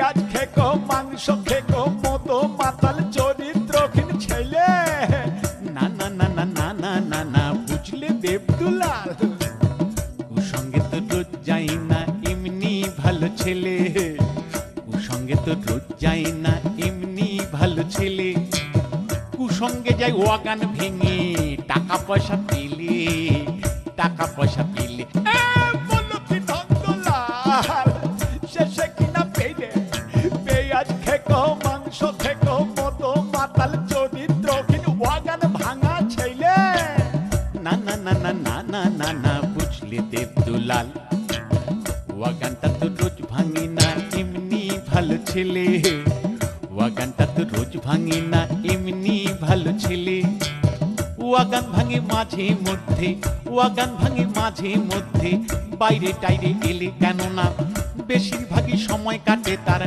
পেঁয়াজ খেকো মাংস খেকো মতো মাতাল চরিত্রহীন ছেলে। না না না না না না না না বুঝলে দেবদুলাল, কুসঙ্গে তো রোজ যাই না এমনি ভালো ছেলে, কুসঙ্গে তো রোজ যাই না এমনি ভালো ছেলে, কুসঙ্গে যাই ওয়াগান ভেঙে টাকা পয়সা পেলে, টাকা পয়সা পেলে। বলো কি নন্দলাল, শেষে কিনা পেলে পেঁয়াজ খেকো মাংস খেকো মতো মাতাল চরিত্রহীন ওয়াগান ভাঙা ছেলে। না না না না না না না না বুঝলে দেবদুলাল, ওয়াগানটা তো রোজ ভাঙি না এমনি ভালো ছেলে, ওয়াগানটা তো রোজ ভাঙি না এমনি ভালো ছেলে, ওয়াগান ভাঙে মাঝে মধ্যে, ওয়াগান ভাঙে মাঝে মধ্যে, বাইরে টাইরে এলে কেন না বেশিরভাগই সময় কাটে তার